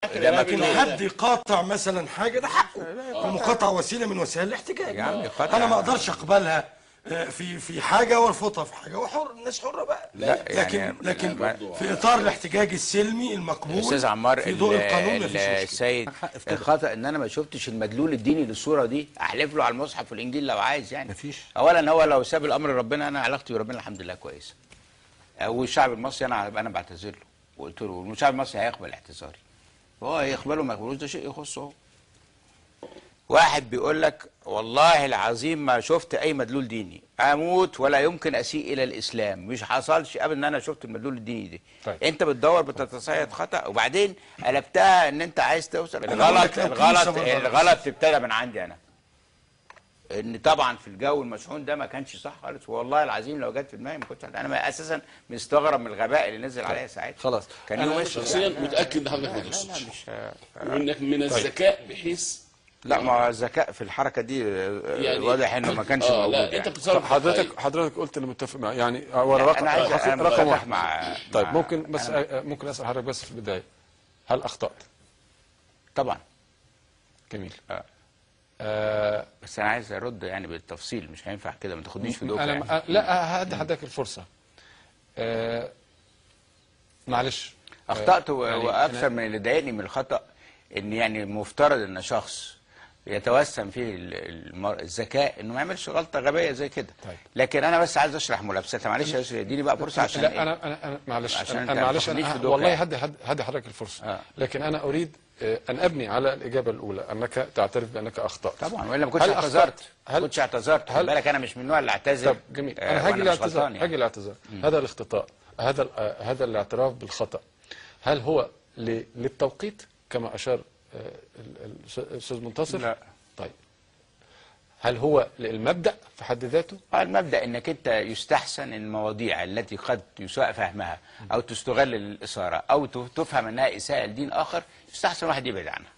لكن حد يقاطع مثلا حاجه ده حقه، المقاطعه وسيله من وسائل الاحتجاج. انا ما اقدرش اقبلها في حاجه وارفضها في حاجه، وحر الناس حره بقى. لكن في اطار الاحتجاج السلمي المقبول استاذ عمار في ضوء القانون مفيش مشكله. السيد الخطا ان انا ما شفتش المدلول الديني للصوره دي، احلف له على المصحف والانجيل لو عايز يعني. مفيش. اولا هو لو ساب الامر لربنا، انا علاقتي بربنا الحمد لله كويسه. والشعب المصري انا بعتذر له وقلت له، والشعب المصري هيقبل اعتذاري، هو يقبله ما يقبلوش ده شيء يخصه هو. واحد بيقول لك والله العظيم ما شفت اي مدلول ديني، اموت ولا يمكن اسيء الى الاسلام، مش حصلش ابدا ان انا شفت المدلول الديني دي. طيب. انت بتدور بتتصيد خطا، وبعدين قلبتها ان انت عايز توصل. الغلط ابتدى من عندي انا، ان طبعا في الجو المشحون ده ما كانش صح خالص، والله العظيم لو جت في دماغي ما كنتش انا اساسا مستغرب من الغباء اللي نزل عليا ساعتها. خلاص كان انا شخصيا متاكد ان حضرتك ما تقصدش، وانك من الذكاء بحيث لا، ما الذكاء في الحركه دي يعني واضح انه ما كانش موجود. لا انت بتتصرف حضرتك قلت اللي متفق مع يعني رقم واحد مع طيب ممكن بس ممكن اسال حضرتك بس في البدايه، هل اخطات؟ طبعا. جميل. بس انا عايز ارد يعني بالتفصيل، مش هينفع كده، ما تاخدنيش في دوكا يعني. لا هدي حضرتك الفرصه. معلش اخطات واكثر من اللي ضايقني من الخطا ان يعني مفترض ان شخص يتوسم فيه الذكاء انه ما يعملش غلطه غبيه زي كده. طيب. لكن انا بس عايز اشرح ملابستها، معلش يا ياسر اديني بقى فرصه عشان لا انا معلش انا والله هدي حضرتك الفرصه. لكن انا اريد ان ابني على الاجابه الاولى انك تعترف بانك اخطات. طبعا، والا ما كنتش اعتذرت. خد بالك انا مش من النوع اللي اعتذر. طب جميل، انا هاجي الاعتذار يعني. هذا الاخطاء، هذا الاعتراف بالخطا، هل هو للتوقيت كما اشار الاستاذ منتصر؟ لا. طيب هل هو للمبدا في حد ذاته؟ المبدا انك انت يستحسن المواضيع التي قد يساء فهمها او تستغل للاثاره او تفهم انها اساءه لدين اخر، يستحسن واحد يبعد عنها.